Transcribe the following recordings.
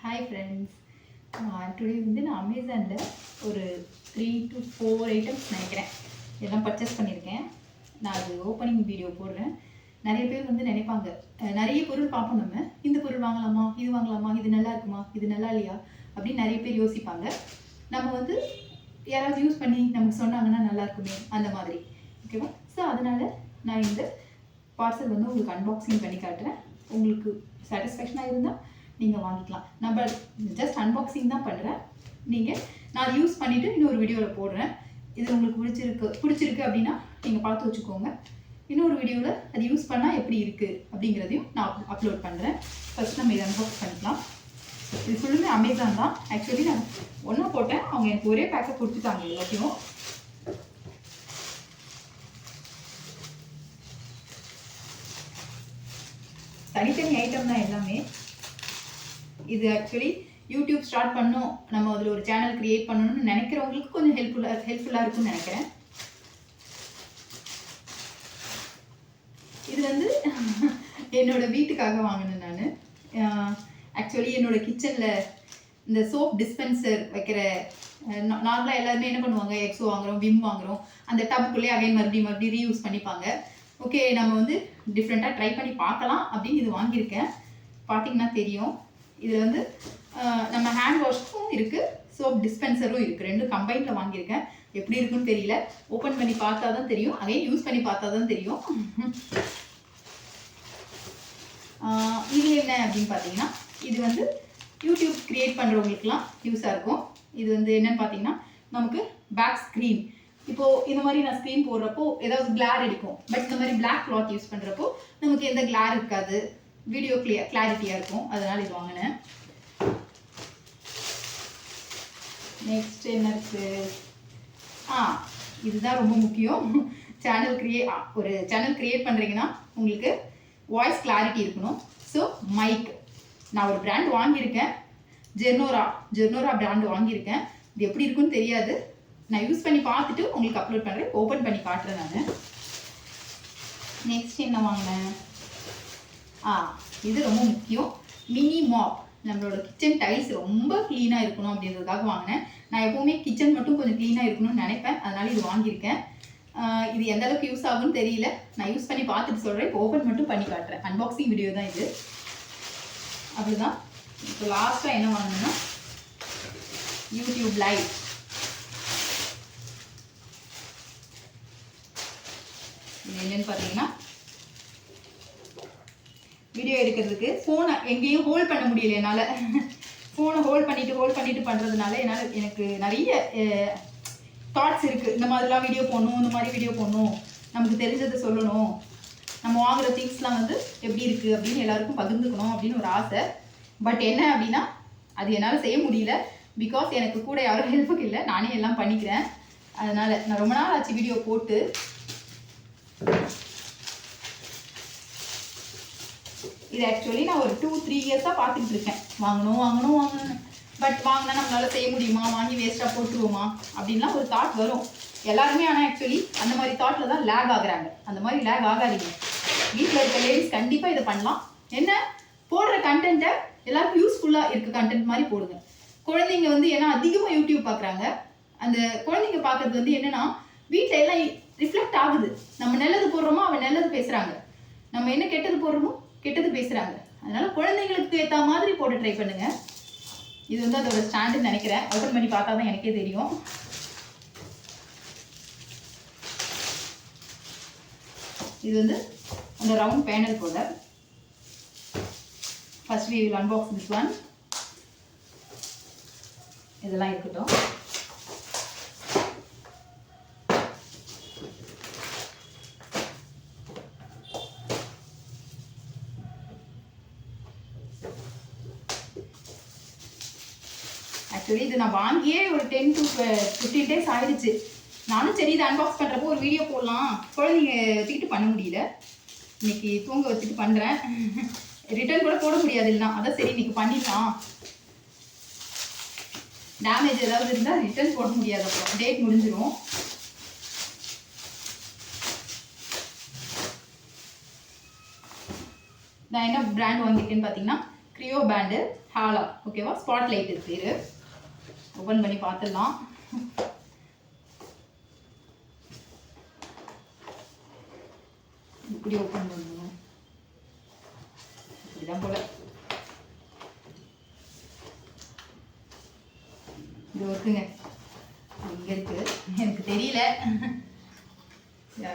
Hi friends. Today வந்து நான் அமேசானில் ஒரு 3 to 4 ஐட்டம்ஸ் நினைக்கிறேன் எல்லாம் பர்ச்சேஸ் பண்ணியிருக்கேன். நான் அது ஓப்பனிங் வீடியோ போடுறேன். நிறைய பேர் வந்து நினைப்பாங்க, நிறைய பொருள் பார்ப்போம், நம்ம இந்த பொருள் வாங்கலாமா, இது வாங்கலாமா, இது நல்லா இருக்குமா, இது நல்லா இல்லையா அப்படின்னு நிறைய பேர் யோசிப்பாங்க. நம்ம வந்து யாராவது யூஸ் பண்ணி நமக்கு சொன்னாங்கன்னா நல்லா இருக்குமே அந்த மாதிரி, ஓகேவா? ஸோ அதனால் நான் இந்த பார்சல் வந்து உங்களுக்கு அன்பாக்சிங் பண்ணி காட்டுறேன். உங்களுக்கு சாட்டிஸ்ஃபேக்ஷனாக இருந்தால் நீங்கள் வாங்கிக்கலாம். நம்ம ஜஸ்ட் அன்பாக்சிங் தான் பண்ணுறேன். நான் யூஸ் பண்ணிவிட்டு இன்னொரு வீடியோவில் போடுறேன். இது உங்களுக்கு பிடிச்சிருக்கு அப்படின்னா நீங்கள் பார்த்து வச்சுக்கோங்க. இன்னொரு வீடியோவில் அது யூஸ் பண்ணால் எப்படி இருக்குது அப்படிங்கிறதையும் நான் அப்லோட் பண்ணுறேன். ஃபஸ்ட் நம்ம இதை அன்பாக்ஸ் பண்ணிக்கலாம். இது ஃபுல்லுமே அமேசான் தான். ஆக்சுவலி நான் ஒன்றா போட்டேன், அவங்க எனக்கு ஒரே பேக்கை கொடுத்துட்டாங்க எல்லாத்தையும். தனித்தனி ஐட்டம் தான் எல்லாமே. இது ஆக்சுவலி யூடியூப் ஸ்டார்ட் பண்ணோம், நம்ம அதில் ஒரு சேனல் க்ரியேட் பண்ணணும்னு நினைக்கிறவங்களுக்கு கொஞ்சம் ஹெல்ப்ஃபுல்லாக இருக்கும்னு நினைக்கிறேன். இது வந்து என்னோட வீட்டுக்காக வாங்கினேன் நான். ஆக்சுவலி என்னோட கிச்சனில் இந்த சோப் டிஸ்பென்சர் வைக்கிற நார்மலாக எல்லாருமே என்ன பண்ணுவாங்க, எக்ஸோ வாங்குகிறோம், விம் வாங்குகிறோம், அந்த டப்புக்குள்ளேயே அகைன் மறுபடியும் ரீயூஸ் பண்ணிப்பாங்க. ஓகே, நம்ம வந்து டிஃப்ரெண்ட்டாக ட்ரை பண்ணி பார்க்கலாம் அப்படின்னு இது வாங்கியிருக்கேன். பார்த்தீங்கன்னா தெரியும், இதில் வந்து நம்ம ஹேண்ட் வாஷும் இருக்குது, சோப் டிஸ்பென்சரும் இருக்குது, ரெண்டும் கம்பைனில் வாங்கியிருக்கேன். எப்படி இருக்குன்னு தெரியல, ஓப்பன் பண்ணி பார்த்தா தான் தெரியும், அகைன் யூஸ் பண்ணி பார்த்தா தான் தெரியும். இது என்ன அப்படின்னு பார்த்தீங்கன்னா, இது வந்து யூடியூப் க்ரியேட் பண்ணுறவங்களுக்குலாம் யூஸாக இருக்கும். இது வந்து என்னென்னு பார்த்தீங்கன்னா, நமக்கு பேக் ஸ்க்ரீன், இப்போது இந்த மாதிரி நான் ஸ்க்ரீன் போடுறப்போ ஏதாவது கிளார் அடிக்கும். பட் இந்த மாதிரி பிளாக் கிளாத் யூஸ் பண்ணுறப்போ நமக்கு எந்த கிளார் இருக்காது, வீடியோ கிளாரிட்டியாக இருக்கும். அதனால் இது வாங்கினேன். நெக்ஸ்ட் என்ன இருக்குது? இதுதான் ரொம்ப முக்கியம். ஒரு சேனல் க்ரியேட் பண்ணுறீங்கன்னா உங்களுக்கு வாய்ஸ் கிளாரிட்டி இருக்கணும். ஸோ மைக், நான் ஒரு பிராண்ட் வாங்கியிருக்கேன், ஜெர்னோரா பிராண்டு வாங்கியிருக்கேன். இது எப்படி இருக்குன்னு தெரியாது, நான் யூஸ் பண்ணி பார்த்துட்டு உங்களுக்கு அப்லோட் பண்ணுறேன், ஓப்பன் பண்ணி காட்டுறேன் நான். நெக்ஸ்ட் என்ன வாங்கினேன்? இது ரொம்ப முக்கியம், மினி மாப். நம்மளோட கிச்சன் டைல்ஸ் ரொம்ப க்ளீனாக இருக்கணும் அப்படின்றதுக்காக வாங்கினேன். நான் எப்போவுமே கிச்சன் மட்டும் கொஞ்சம் க்ளீனாக இருக்கணும்னு நினைப்பேன், அதனால் இது வாங்கியிருக்கேன். இது எந்த அளவுக்கு யூஸ் ஆகும்னு தெரியல, நான் யூஸ் பண்ணி பார்த்துட்டு சொல்கிறேன். இப்போ ஓப்பன் மட்டும் பண்ணி காட்டுறேன். அன்பாக்சிங் வீடியோ தான் இது. அப்படிதான். இப்போ லாஸ்ட்டாக என்ன வாங்கினேன்னா யூடியூப் லைவ். இது என்னன்னு பார்த்தீங்கன்னா, வீடியோ எடுக்கிறதுக்கு ஃபோனை எங்கேயும் ஹோல்ட் பண்ண முடியல என்னால். ஃபோனை ஹோல்ட் பண்ணிட்டு பண்ணுறதுனால எனக்கு நிறைய தாட்ஸ் இருக்குது. இந்த மாதிரிலாம் வீடியோ போடணும், இந்த மாதிரி வீடியோ போடணும், நமக்கு தெரிஞ்சதை சொல்லணும், நம்ம வாங்குகிற திங்ஸ்லாம் வந்து எப்படி இருக்குது அப்படின்னு எல்லாருக்கும் பகிர்ந்துக்கணும் அப்படின்னு ஒரு ஆசை. பட் என்ன அப்படின்னா, அது என்னால் செய்ய முடியல. பிகாஸ் எனக்கு கூட யாரும் ஹெல்ப்புக்கு இல்லை, நானே எல்லாம் பண்ணிக்கிறேன். அதனால் நான் ரொம்ப நாள் ஆச்சு வீடியோ போட்டு. இது ஆக்சுவலி நான் ஒரு 2-3 இயர்ஸாக பார்த்துக்கிட்டு இருக்கேன், வாங்கணும். பட் வாங்கினா நம்மளால் செய்ய முடியுமா, வாங்கி வேஸ்ட்டாக போட்டுருவோமா அப்படின்லாம் ஒரு தாட் வரும் எல்லாருமே. ஆனால் ஆக்சுவலி அந்த மாதிரி தாட்டில் தான் லேக் ஆகுறாங்க. அந்த மாதிரி லேக் ஆகாதீங்க. வீட்டில் இருக்க லேடிஸ் கண்டிப்பாக இதை பண்ணலாம். என்ன, போடுற கண்டென்ட்டை எல்லாருக்கும் யூஸ்ஃபுல்லாக இருக்க கண்டென்ட் மாதிரி போடுங்க. குழந்தைங்க வந்து ஏன்னா அதிகமாக யூடியூப் பார்க்குறாங்க. அந்த குழந்தைங்க பார்க்குறது வந்து என்னென்னா, வீட்டில் எல்லாம் ரிஃப்ளெக்ட் ஆகுது. நம்ம நல்லது போடுறோமோ அவன் நல்லது பேசுகிறாங்க, நம்ம என்ன கெட்டது போடுறோமோ கெட்டது பேசுகிறாங்க. அதனால் குழந்தைங்களுக்கு ஏற்ற மாதிரி போட்டு ட்ரை பண்ணுங்கள். இது வந்து அதோட ஸ்டாண்டுன்னு நினைக்கிறேன். ஓப்பன் பண்ணி பார்த்தா தான் எனக்கே தெரியும். இது வந்து அந்த ரவுண்ட் பேனல் போல. First we will unbox this one. இதெல்லாம் இருக்கட்டும். ஆக்சுவலி இது நான் வாங்கியே ஒரு 10 to 15 days ஆயிடுச்சு. நானும் சரி இதை அன்பாக்ஸ் பண்ணுறப்போ ஒரு வீடியோ போடலாம், குழந்தைங்க வச்சுக்கிட்டு பண்ண முடியல. இன்னைக்கு தூங்க வச்சுட்டு பண்ணுறேன். ரிட்டர்ன் கூட போட முடியாது இல்லைனா, அதான் சரி இன்னைக்கு பண்ணிடலாம். டேமேஜ் ஏதாவது இருந்தால் ரிட்டர்ன் போட முடியாது, அப்புறம் டேட் முடிஞ்சிடும். நான் என்ன பிராண்ட் வாங்கியிருக்கேன்னு பார்த்தீங்கன்னா க்ரியோ பேண்டு ஹாலா, ஓகேவா? ஸ்பாட் லைட் இது பேர். ஓப்பன் பண்ணி பார்த்துடலாம். இப்படி ஓப்பன் பண்ணணும், இப்படிதான் போல. இது இருக்குங்க, இங்க இருக்கு, எனக்கு தெரியல.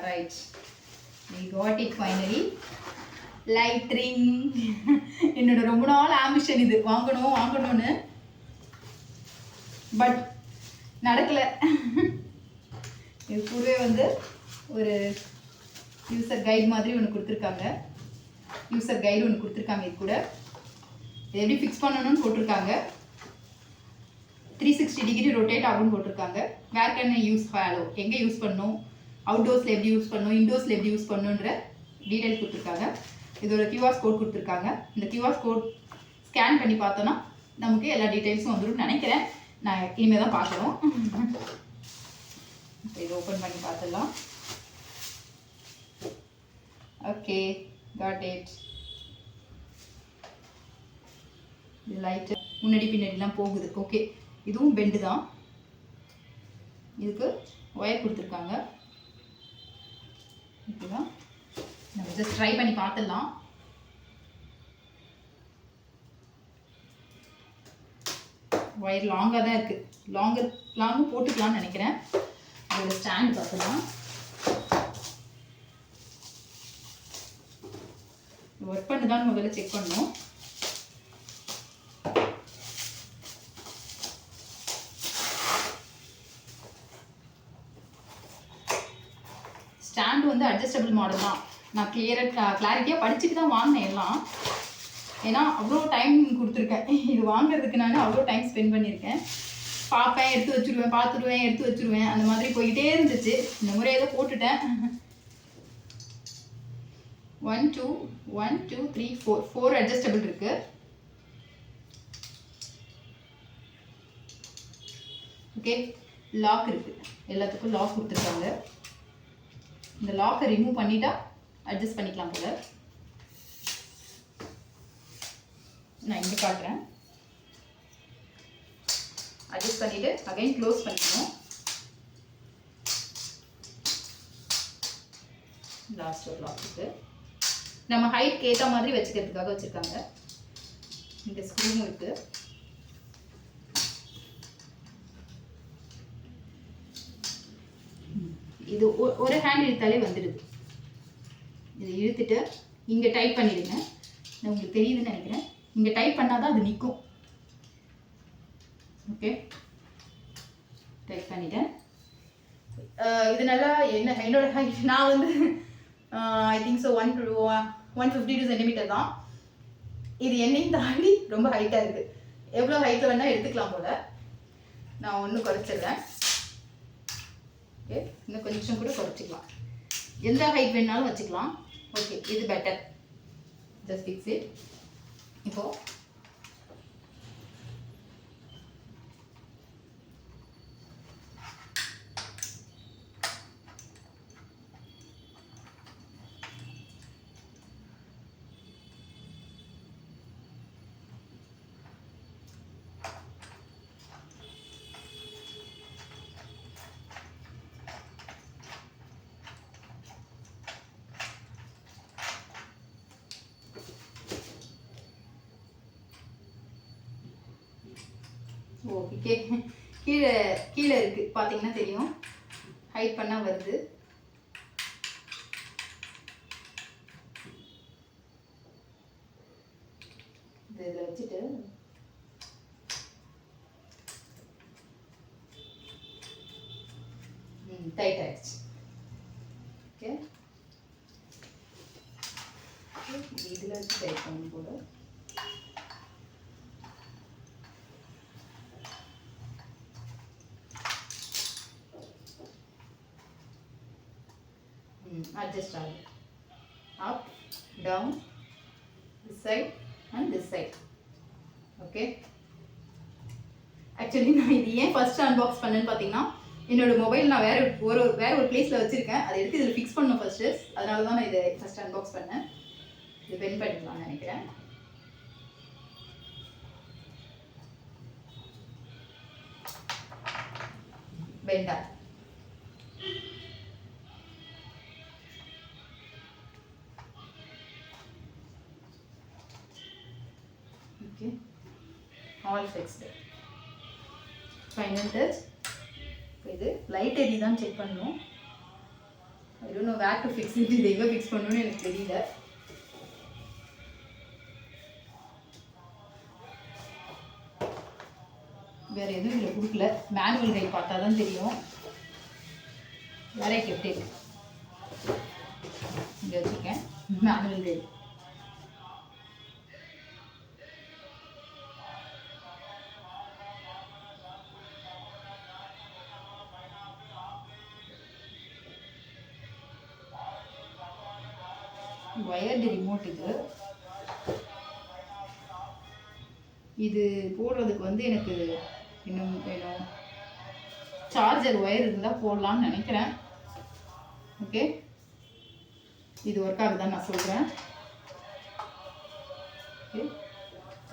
Right, we got it finally. Light ring. என்னோட ரொம்ப நாள் ஆம்பிஷன் இது, வாங்கணும்னு, பட் நடக்கல. இது கூடவே வந்து ஒரு யூசர் கைடு மாதிரி ஒன்று கொடுத்துருக்காங்க. இது கூட எப்படி ஃபிக்ஸ் பண்ணணும்னு போட்டிருக்காங்க. 360 டிகிரி ரொட்டேட் ஆகும்னு போட்டிருக்காங்க. Where can I use halo, எங்கே யூஸ் பண்ணணும், அவுட்டோர்ஸில் எப்படி யூஸ் பண்ணணும், இன்டோர்ஸில் எப்படி யூஸ் பண்ணணுன்ற டீட்டெயில் கொடுத்துருக்காங்க. இதோட கியூஆர் கோட் கொடுத்துருக்காங்க. இந்த கியூஆர் கோட் ஸ்கேன் பண்ணி பார்த்தோன்னா நமக்கு எல்லா டீட்டெயில்ஸும் வந்துடும் நினைக்கிறேன். நான் இனிமேல் தான் பார்க்கணும். இதை ஓப்பன் பண்ணி பார்த்துடலாம். Okay, got it. இது லைட்டு முன்னாடி பின்னாடிலாம் போகுது. ஓகே, இதுவும் பெண்டு தான். இதுக்கு ஒயர் கொடுத்துருக்காங்க. இப்படிதான் நம்ம ஜஸ்ட் ட்ரை பண்ணி பார்த்துடலாம். ஒயர் லாங்காக தான் இருக்குது. லாங்கும் போட்டுக்கலாம்னு நினைக்கிறேன். அதோட ஸ்டாண்ட் பார்த்துக்கலாம். ஒர்க் பண்ணுதான்னு முதல்ல செக் பண்ணணும். ஸ்டாண்டு வந்து அட்ஜஸ்டபிள் மாடல் தான். நான் கிளாரிட்டியாக படிச்சுட்டு தான் வாங்கினேன் எல்லாம். ஏன்னா அவ்வளோ டைம் கொடுத்துருக்கேன் இது வாங்குறதுக்கு. நான் அவ்வளோ டைம் ஸ்பெண்ட் பண்ணியிருக்கேன். பார்ப்பேன், எடுத்து வச்சுருவேன், பார்த்துடுவேன், எடுத்து வச்சுருவேன், அந்த மாதிரி போய்கிட்டே இருந்துச்சு. இந்த முறை ஏதோ போட்டுட்டேன். 1 2 3 4 அட்ஜஸ்டபிள் இருக்கு. ஓகே, லாக் இருக்கு. எல்லாத்துக்கும் லாக் கொடுத்துருக்காங்க. இந்த லாக்கை ரிமூவ் பண்ணிட்டா அட்ஜஸ்ட் பண்ணிக்கலாம் போல. நான் இங்கே காட்டுறேன். அட்ஜஸ்ட் பண்ணிட்டு அகைன் க்ளோஸ் பண்ணிக்கணும். லாஸ்ட் ஒரு லாக் இருக்கு. நம்ம ஹைட்க்கு ஏற்ற மாதிரி வச்சுக்கிறதுக்காக வச்சுருக்காங்க. இந்த ஸ்க்ரூவும் இருக்கு. இது ஒரு ஹேண்ட் இழுத்தாலே வந்துடுது. இதை இழுத்துட்டு இங்கே டைட் பண்ணிடுங்க. உங்களுக்கு தெரியுதுன்னு நினைக்கிறேன். இங்கே டைட் பண்ணால் தான் அது நிற்கும். ஓகே, டைட் பண்ணிட்டேன். இது நல்லா என்னோட ஹைட் நான் வந்து ஐ திங்க் ஸோ 152 சென்டிமீட்டர் தான். இது என்னையும் தாண்டி ரொம்ப ஹைட்டாக இருக்குது. எவ்வளோ ஹைட்டில் வேணால் எடுத்துக்கலாம் போல். நான் ஒன்றும் குறைச்சிடுறேன். ஓகே, இன்னும் கொஞ்சம் கூட குறைச்சிக்கலாம். எந்த ஹைட் வேணாலும் வச்சுக்கலாம். ஓகே, இது பெட்டர். Just fix it. இப்போது ஓகே, கீழே இருக்குது பார்த்தீங்கன்னா தெரியும். ஹைட் பண்ணால் வருது. இதில் வச்சுட்டு டைட் ஆயிடுச்சு. ஓகே, இதில் வச்சு டைட் பண்ணணும் போல. Adjust all up, down, this side and this side. Okay, actually நான் இது ஏன் ஃபர்ஸ்ட் அன்பாக்ஸ் பண்ணேன்னு பார்த்தீங்கன்னா, என்னோட மொபைல் நான் வேற ஒரு பிளேஸில் வச்சுருக்கேன். அதை எடுத்து இதில் ஃபிக்ஸ் பண்ணணும் ஃபர்ஸ்ட்டு. அதனால தான் நான் இதை ஃபர்ஸ்ட் அன்பாக்ஸ் பண்ணேன். இது பென் பண்ணிக்கலாம்னு நினைக்கிறேன். Well done. Okay, all fixed. Final touch. இது லைட் எரி தான் செக் பண்ணணும். I don't know where to fix it. இது எங்கே ஃபிக்ஸ் பண்ணணும்னு எனக்கு தெரியல. வேறு எதுவும் இதில் கொடுக்கல. மேனுவல் கைட் பார்த்தா தான் தெரியும். வேற எப்படி இங்கே வச்சுருக்கேன் மேனுவல் கைட். வயர்டு ரிமோட் இது போடுறதுக்கு வந்து எனக்கு இன்னும் வேணும். சார்ஜர் ஒயர் இருந்தால் போடலான்னு நினைக்கிறேன். ஓகே, இது ஒர்க் ஆகுதான்னு நான் சொல்கிறேன். ஓகே,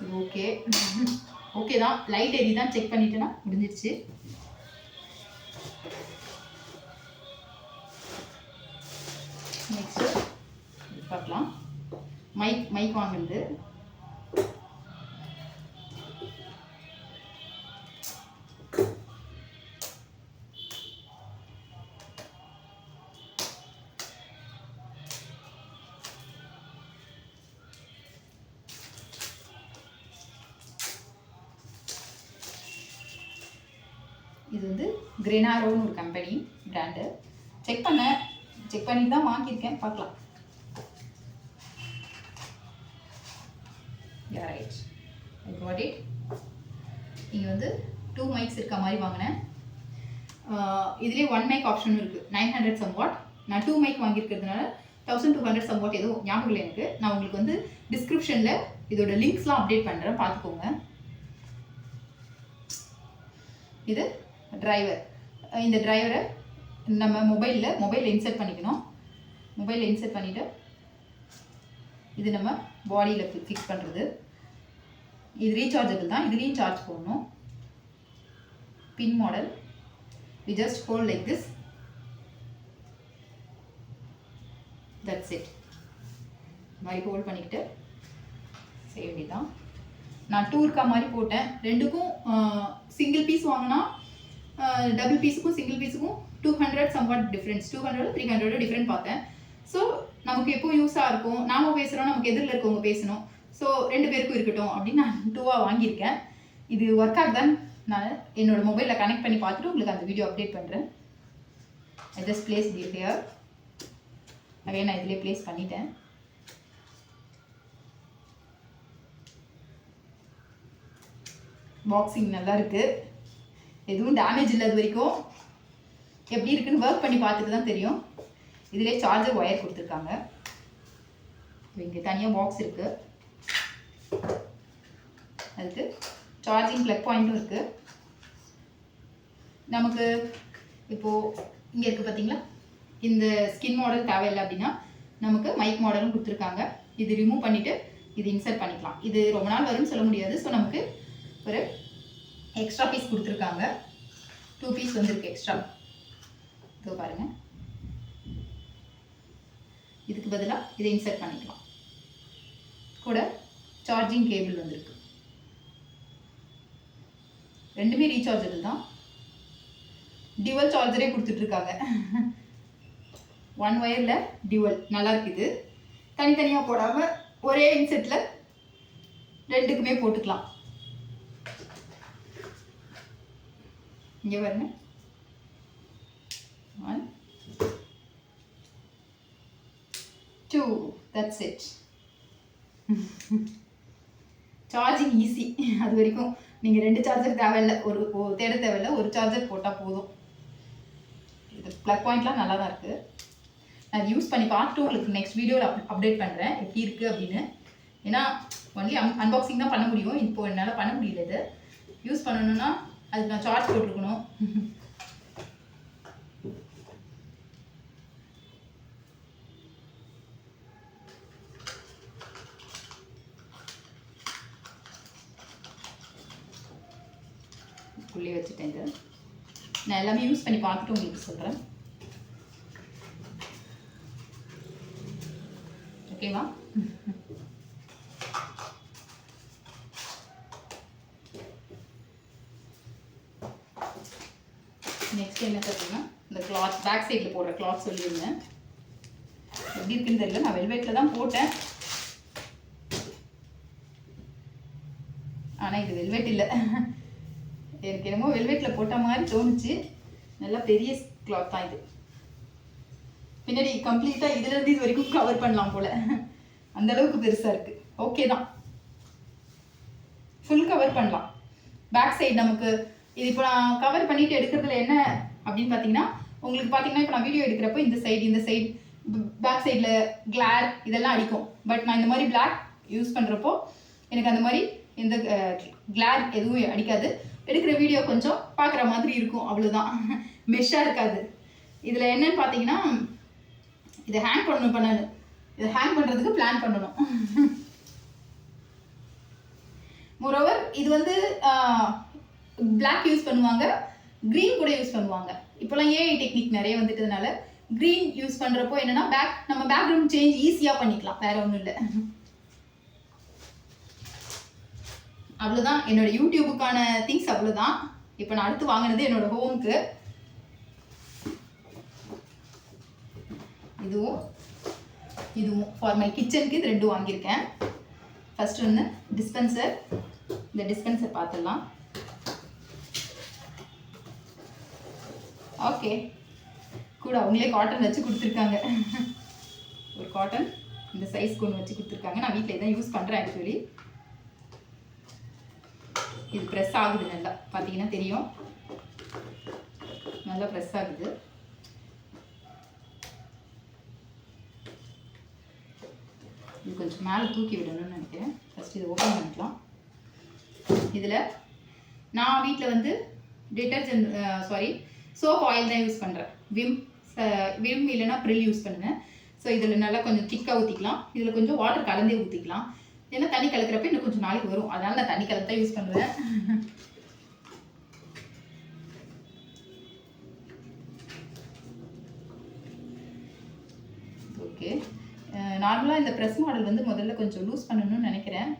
இது ஓகே ஓகே தான். லைட் எரி தான் செக் பண்ணிட்டேன்னா முடிஞ்சிடுச்சு. நெக்ஸ்ட்டு பார்க்கலாம். மைக் வாங்குறது. இது வந்து கிரெனாரோன்னு ஒரு கம்பெனி பிராண்டு. செக் பண்ணி தான் வாங்கியிருக்கேன். பார்க்கலாம். Right, I got it. இங்கே வந்து 2 மைக்ஸ் இருக்க மாதிரி வாங்கினேன். இதுலேயே 1 மைக் ஆப்ஷனும் இருக்குது. 900 சம்வாட். நான் 2 மைக் வாங்கியிருக்கிறதுனால 1200 சம்வாட் ஏதோ ஞாபகம் இல்லை எனக்கு. நான் உங்களுக்கு வந்து டிஸ்கிரிப்ஷனில் இதோட லிங்க்ஸ்லாம் அப்டேட் பண்ணுறேன், பார்த்துக்கோங்க. இது டிரைவர். இந்த டிரைவரை நம்ம மொபைலில் இன்சர்ட் பண்ணிக்கணும். மொபைலில் இன்சர்ட் பண்ணிவிட்டு இது நம்ம பாடியில் ஃபிக்ஸ் பண்ணுறது. இது ரீசார்ஜபிள் தான். இதுலேயும் சார்ஜ் போடணும். Pin model. We just hold like this. That's it. இந்த மாதிரி ஹோல்ட் பண்ணிக்கிட்டு செய்ய வேண்டியதான். நான் டூர்க்கா மாதிரி போட்டேன். ரெண்டுக்கும் சிங்கிள் பீஸ் வாங்கினா டபுள் பீஸுக்கும் சிங்கிள் பீஸுக்கும் 200 சம்வாட் டிஃப்ரென்ஸ். 200 300 டிஃப்ரெண்ட் பார்த்தேன். ஸோ நமக்கு எப்போ யூஸாக இருக்கும். நாம பேசுகிறோம், நமக்கு எதிரில் இருக்கவங்க பேசணும். ஸோ 2 பேருக்கும் இருக்கட்டும் அப்படின்னு நான் 2ஆக வாங்கியிருக்கேன். இது ஒர்க் ஆகுதான்னு நான் என்னோட மொபைலில் கனெக்ட் பண்ணி பார்த்துட்டு உங்களுக்கு அந்த வீடியோ அப்டேட் பண்ணுறேன். I just place the here. Again நான் இதிலே பிளேஸ் பண்ணிட்டேன். பாக்ஸிங் நல்லா இருக்குது. எதுவும் டேமேஜ் இல்லாத வரைக்கும். எப்படி இருக்குன்னு ஒர்க் பண்ணி பார்த்துட்டு தான் தெரியும். இதிலே சார்ஜர் ஒயர் கொடுத்துருக்காங்க. இங்கே தனியாக பாக்ஸ் இருக்குது. அதுக்கு சார்ஜிங் ப்ளக் பாயிண்ட்டும் இருக்குது. நமக்கு இப்போது இங்கே இருக்குது பார்த்தீங்களா, இந்த ஸ்கின் மாடல் தேவையில்லை அப்படின்னா நமக்கு மைக் மாடலும் கொடுத்துருக்காங்க. இது ரிமூவ் பண்ணிவிட்டு இது இன்சர்ட் பண்ணிக்கலாம். இது ரொம்ப நாள் வரும்னு சொல்ல முடியாது. ஸோ நமக்கு ஒரு எக்ஸ்ட்ரா பீஸ் கொடுத்துருக்காங்க. 2 பீஸ் வந்துருக்கு எக்ஸ்ட்ரா. இதோ பாருங்கள். இதுக்கு பதிலாக இதை இன்சர்ட் பண்ணிக்கலாம். கூட சார்ஜிங் கேபிள் வந்திருக்கு. ரெண்டுமே ரீசார்ஜபிள் தான். டியூவல் சார்ஜரே கொடுத்துட்ருக்காங்க. 1 ஒயரில் டியூவல். நல்லா இருக்குது. தனித்தனியாக போடாமல் ஒரே இன்செட்டில் 2க்குமே போட்டுக்கலாம். இங்கே பாருங்க. 1 2. That's it. Charging easy. அது வரைக்கும் நீங்கள் 2 சார்ஜர் தேவையில்லை. ஒரு தேட தேவையில்லை. ஒரு சார்ஜர் போட்டால் போதும். இது ப்ளக் பாயிண்ட்லாம் நல்லா தான் இருக்குது. நான் யூஸ் பண்ணி பார்த்துட்டு உங்களுக்கு நெக்ஸ்ட் வீடியோவில் அப்டேட் பண்ணுறேன் எப்படி இருக்குது அப்படின்னு. ஏன்னா ஒன்லி அன்பாக்சிங் தான் பண்ண முடியும். இப்போது என்னால் பண்ண முடியல. இது யூஸ் பண்ணணுன்னா அதுக்கு நான் சார்ஜ் போட்டிருக்கணும். உள்ளே வச்சுட்டேன். இது நான் எல்லாமே யூஸ் பண்ணி பார்த்துட்டு உங்களுக்கு சொல்கிறேன். ஓகேவா? நெக்ஸ்ட் என்ன பார்த்தீங்கன்னா இந்த கிளாத் பேக் சைடில் போடுற கிளாத் சொல்லியிருந்தேன். எப்படி இருக்குன்னு தெரியல. நான் வெல்வெட்டில் தான் போட்டேன், ஆனால் இது வெல்வெட் இல்லை. எனக்கு என்னமோ வெல்வெட்டில் போட்ட மாதிரி தோணுச்சு. நல்லா பெரிய கிளாத் தான் இது. பின்னாடி கம்ப்ளீட்டாக இதுலேருந்து இது வரைக்கும் கவர் பண்ணலாம் போல், அந்தளவுக்கு பெருசாக இருக்குது. ஓகே தான், ஃபுல் கவர் பண்ணலாம். பேக் சைடு நமக்கு இது இப்போ நான் கவர் பண்ணிட்டு எடுக்கிறதுல என்ன அப்படின்னு பார்த்தீங்கன்னா, உங்களுக்கு பார்த்தீங்கன்னா இப்போ நான் வீடியோ எடுக்கிறப்போ இந்த சைடு பேக் சைடில் கிளார் இதெல்லாம் அடிக்கும். பட் நான் இந்த மாதிரி பிளாக் யூஸ் பண்ணுறப்போ எனக்கு அந்த மாதிரி எந்த கிளார் எதுவும் அடிக்காது. எடுக்கிற வீடியோ கொஞ்சம் பார்க்குற மாதிரி இருக்கும், அவ்வளோதான். மெஷ்ஷாக இருக்காது. இதில் என்னன்னு பார்த்தீங்கன்னா, இதை ஹேங் பண்ணணும். இதை ஹேங் பண்ணுறதுக்கு பிளான் பண்ணணும். மோரோவர் இது வந்து பிளாக் யூஸ் பண்ணுவாங்க, க்ரீன் கூட யூஸ் பண்ணுவாங்க. இப்போலாம் ஏஐ டெக்னிக் நிறைய வந்துட்டதுனால க்ரீன் யூஸ் பண்ணுறப்போ என்னென்னா நம்ம பேக்ரவுண்ட் சேஞ்ச் ஈஸியாக பண்ணிக்கலாம், வேறு ஒன்றும் இல்லை. அவ்வளோதான் என்னோட யூடியூபுக்கான திங்ஸ், அவ்வளோதான். இப்போ நான் அடுத்து வாங்கினது என்னோட ஹோமுக்கு. இதுவும் ஃபார் மை கிச்சனுக்கு இது 2 வாங்கியிருக்கேன். ஃபர்ஸ்ட் வந்து டிஸ்பென்சர். இந்த டிஸ்பென்சர் பார்த்துடலாம். ஓகே, கூட அவங்களே காட்டன் வச்சு கொடுத்துருக்காங்க. ஒரு காட்டன் இந்த சைஸ்க்கு ஒன்று வச்சு கொடுத்துருக்காங்க. நான் வீட்டில் இதான் யூஸ் பண்ணுறேன் ஆக்சுவலி. இது ப்ரெஸ் ஆகுது, நல்லா பார்த்தீங்கன்னா தெரியும், நல்லா ப்ரெஸ் ஆகுது. இது கொஞ்சம் மேலே தூக்கி விடணும்னு நினைக்கிறேன். ஃபஸ்ட் இதை ஓப்பன் பண்ணிக்கலாம். இதில் நான் வீட்டில் வந்து சோப் ஆயில் தான் யூஸ் பண்ணுறேன். விம் இல்லைன்னா ப்ரில் யூஸ் பண்ணுவேன். ஸோ இதில் நல்லா கொஞ்சம் திக்காக ஊற்றிக்கலாம். இதில் கொஞ்சம் வாட்டர் கலந்தே ஊற்றிக்கலாம். ஏன்னா தண்ணி கலக்கிறப்ப இன்னும் கொஞ்சம் நாளைக்கு வரும், அதனால் நான் தண்ணி கலந்து தான் யூஸ் பண்ணுவேன். ஓகே, நார்மலாக இந்த ப்ரெஸ் மாடல் வந்து முதல்ல கொஞ்சம் லூஸ் பண்ணணும்னு நினைக்கிறேன்.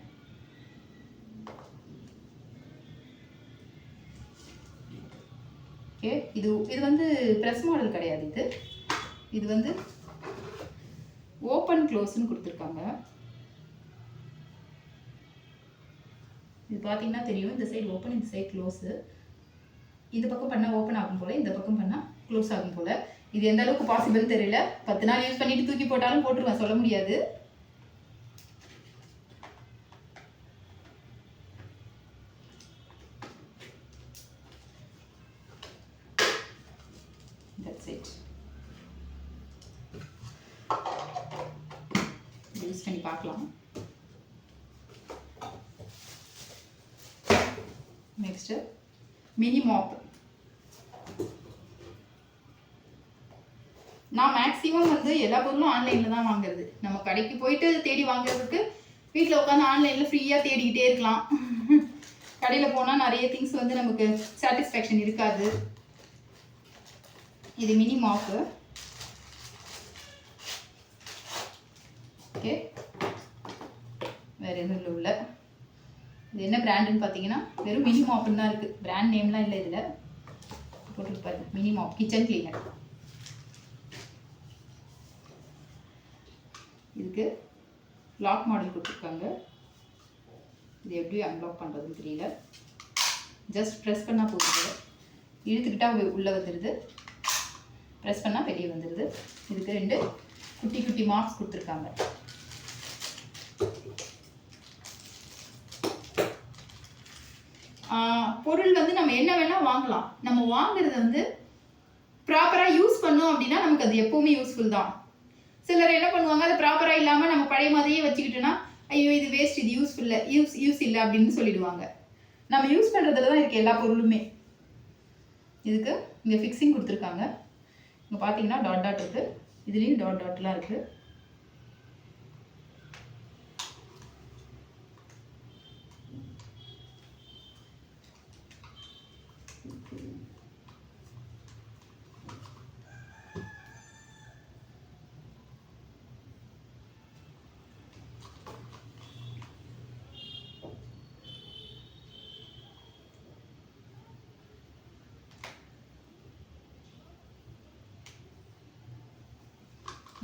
ஓகே, இது வந்து ப்ரெஸ் மாடல் கிடையாது. இது வந்து ஓப்பன் க்ளோஸ்ன்னு கொடுத்துருக்காங்க. இது பார்த்தீங்கன்னா தெரியும், இந்த சைடு ஓப்பன், இந்த சைடு க்ளோஸு. இந்த பக்கம் பண்ணால் ஓப்பன் ஆகும் போல், இந்த பக்கம் பண்ணால் க்ளோஸ் ஆகும் போல். இது எந்த அளவுக்கு பாசிபிள் தெரியல. 10 நாள் யூஸ் பண்ணிட்டு தூக்கி போட்டாலும் போட்டுருவேன், சொல்ல முடியாது. யூஸ் பண்ணி பார்க்கலாம். Next mini mop. நான் மேக்ஸிமம் வந்து எல்லா பொருளும் ஆன்லைனில் தான் வாங்குறது. நம்ம கடைக்கு போயிட்டு தேடி வாங்குறதுக்கு வீட்டில் உட்காந்து ஆன்லைனில் ஃப்ரீயாக தேடிக்கிட்டே இருக்கலாம். கடையில் போனால் நிறைய திங்ஸ் வந்து நமக்கு சாட்டிஸ்ஃபேக்ஷன் இருக்காது. இது மினி மாப்பு. ஓகே, வேறு எதுவும் உள்ள இது என்ன பிராண்டுன்னு பார்த்தீங்கன்னா வெறும் மினி மாப்புன்னு தான் இருக்குது, பிராண்ட் நேம்லாம் இல்லை. இதில் போட்டுருப்பாரு மினி மாப் கிச்சன் கிளீனர். இதுக்கு லாக் மாடல் கொடுத்துருக்காங்க. இது எப்படி அன்லாக் பண்ணுறதுன்னு தெரியல. ஜஸ்ட் ப்ரெஸ் பண்ணால் போகுது, இழுத்துக்கிட்டால் உள்ளே வந்துடுது, ப்ரெஸ் பண்ணால் வெளியே வந்துடுது. இதுக்கு 2 குட்டி குட்டி மார்க்ஸ் கொடுத்துருக்காங்க. பொருள் வந்து நம்ம என்ன வேணால் வாங்கலாம். நம்ம வாங்குறது வந்து ப்ராப்பராக யூஸ் பண்ணோம் அப்படின்னா நமக்கு அது எப்போவுமே யூஸ்ஃபுல் தான். சிலர் என்ன பண்ணுவாங்க, அது ப்ராப்பராக இல்லாமல் நம்ம பழைய மாதிரியே வச்சுக்கிட்டோன்னா ஐயோ இது வேஸ்ட், இது யூஸ் இல்லை அப்படின்னு சொல்லிடுவாங்க. நம்ம யூஸ் பண்ணுறதுல தான் இருக்குது எல்லா பொருளுமே. இதுக்கு இங்கே ஃபிக்ஸிங் கொடுத்துருக்காங்க. இங்கே பார்த்தீங்கன்னா டாட் டாட் இருக்குது, இதுலேயும் டாட் டாட்லாம் இருக்குது.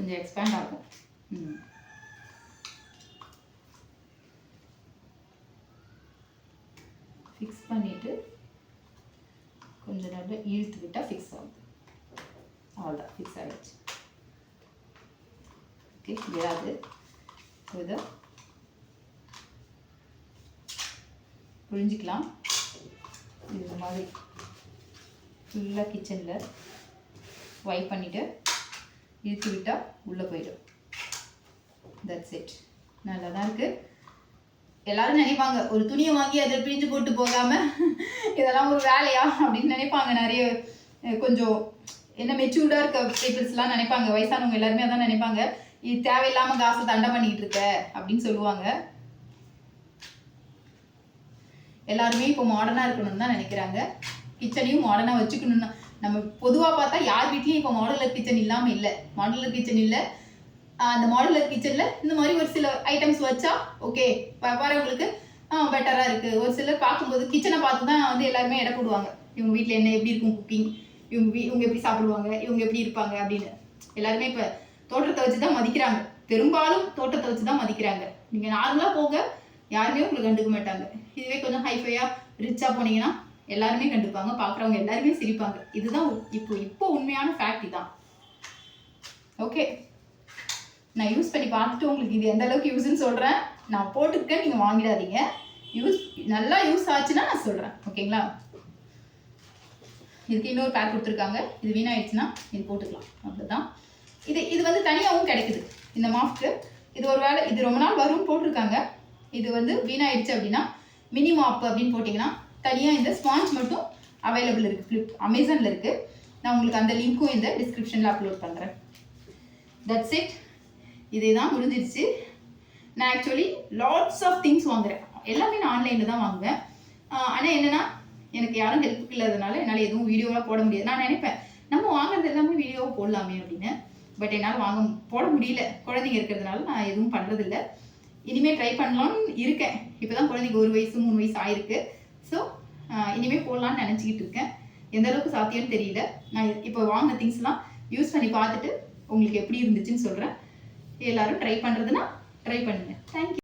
கொஞ்சம் எக்ஸ்பேண்ட் ஆகும். ஃபிக்ஸ் பண்ணிவிட்டு கொஞ்சம் நேரம் இழுத்து விட்டால் ஃபிக்ஸ் ஆகுது. அவ்வளோதான், ஃபிக்ஸ் ஆகிடுச்சு. ஓகே, விடாது. இதை புரிஞ்சிக்கலாம். இது மாதிரி ஃபுல்லாக கிச்சனில் வைப் பண்ணிவிட்டு இழுத்து விட்டால் உள்ளே போயிடும். That's it. நல்லா தான் இருக்குது. எல்லாரும் நினைப்பாங்க ஒரு துணியை வாங்கி அதை பிரிஞ்சு போட்டு போகாமல் இதெல்லாம் ஒரு வேலையா அப்படின்னு நினைப்பாங்க. நிறைய கொஞ்சம் என்ன மெச்சூர்டாக இருக்க பீப்புள்ஸ்லாம் நினைப்பாங்க, வயசானவங்க எல்லாருமே அதான் நினைப்பாங்க, இது தேவையில்லாமல் காசை தண்டை பண்ணிக்கிட்டு இருக்க அப்படின்னு சொல்லுவாங்க. எல்லாருமே இப்போ மாடர்னாக இருக்கணும்னு தான் நினைக்கிறாங்க. கிச்சனையும் மாடர்னாக வச்சுக்கணும்னா நம்ம பொதுவாக பார்த்தா யார் வீட்லேயும் இப்போ மாடுலர் கிச்சன் இல்லாமல் இல்லை. மாடுலர் கிச்சன் இல்லை. அந்த மாடுலர் கிச்சனில் இந்த மாதிரி ஒரு சில ஐட்டம்ஸ் வச்சா ஓகே வரவங்களுக்கு பெட்டராக இருக்குது. ஒரு சிலர் பார்க்கும்போது கிச்சனை பார்த்து தான் வந்து எல்லாருமே இடம் போடுவாங்க. இவங்க வீட்டில் என்ன எப்படி இருக்கும் குக்கிங், இவங்க எப்படி சாப்பிடுவாங்க, இவங்க எப்படி இருப்பாங்க அப்படின்னு. எல்லாருமே இப்போ தோட்டத்தை வச்சு தான் மதிக்கிறாங்க. பெரும்பாலும் தோட்டத்தை வச்சு தான் மதிக்கிறாங்க. நீங்கள் நார்மலாக போக யாருமே உங்களுக்கு கண்டுக்க மாட்டாங்க. இதுவே கொஞ்சம் ஹைஃபையாக ரிச்சாக போனீங்கன்னா எல்லாருமே கண்டுப்பாங்க, பார்க்குறவங்க எல்லாருமே சிரிப்பாங்க. இதுதான் இப்போ உண்மையான ஃபேக்ட் தான். ஓகே, நான் யூஸ் பண்ணி பார்த்துட்டு உங்களுக்கு இது எந்த அளவுக்கு யூஸ்ன்னு சொல்கிறேன். நான் போட்டுருக்கேன், நீங்கள் வாங்கிடாதீங்க. நல்லா யூஸ் ஆச்சுன்னா நான் சொல்கிறேன். ஓகேங்களா? இதுக்கு இன்னொரு பேக் கொடுத்துருக்காங்க. இது வீணாயிடுச்சுன்னா இது போட்டுக்கலாம். அவ்வளோதான். இது வந்து தனியாகவும் கிடைக்குது இந்த மாஃப்க்கு. இது ஒரு வேளை இது ரொம்ப நாள் வரும்னு போட்டிருக்காங்க. இது வந்து வீணாயிடுச்சு அப்படின்னா மினி மாப் அப்படின்னு போட்டிங்கன்னா தனியாக இந்த ஸ்பாஞ்ச் மட்டும் அவைலபிள் இருக்குது. அமேசானில் இருக்குது. நான் உங்களுக்கு அந்த லிங்க்கும் இந்த டிஸ்கிரிப்ஷனில் அப்லோட் பண்ணுறேன். That's it. இதே தான் முடிஞ்சிருச்சு. நான் ஆக்சுவலி லாட்ஸ் ஆஃப் திங்ஸ் வாங்குகிறேன். எல்லாமே நான் ஆன்லைனில் தான் வாங்குவேன். ஆனால் என்னென்னா எனக்கு யாரும் ஹெல்ப்புக்கு இல்லாதனால என்னால் எதுவும் வீடியோவாக போட முடியாது. நான் நினைப்பேன் நம்ம வாங்குறது எல்லாமே வீடியோவாக போடலாமே அப்படின்னு. பட் என்னால் போட முடியல. குழந்தைங்க இருக்கிறதுனால நான் எதுவும் பண்ணுறதில்ல. இனிமேல் ட்ரை பண்ணலான்னு இருக்கேன். இப்போ தான் குழந்தைங்க 1 வயசு 3 வயசு ஆயிருக்கு. ஸோ இனிமேல் போடலான்னு நினச்சிக்கிட்டு இருக்கேன். எந்த அளவுக்கு சாத்தியம்னு தெரியல. நான் இப்போ வாங்கின திங்ஸ்லாம் யூஸ் பண்ணி பார்த்துட்டு உங்களுக்கு எப்படி இருந்துச்சுன்னு சொல்கிறேன். எல்லோரும் ட்ரை பண்ணுறதுன்னா ட்ரை பண்ணுங்கள். தேங்க்யூ.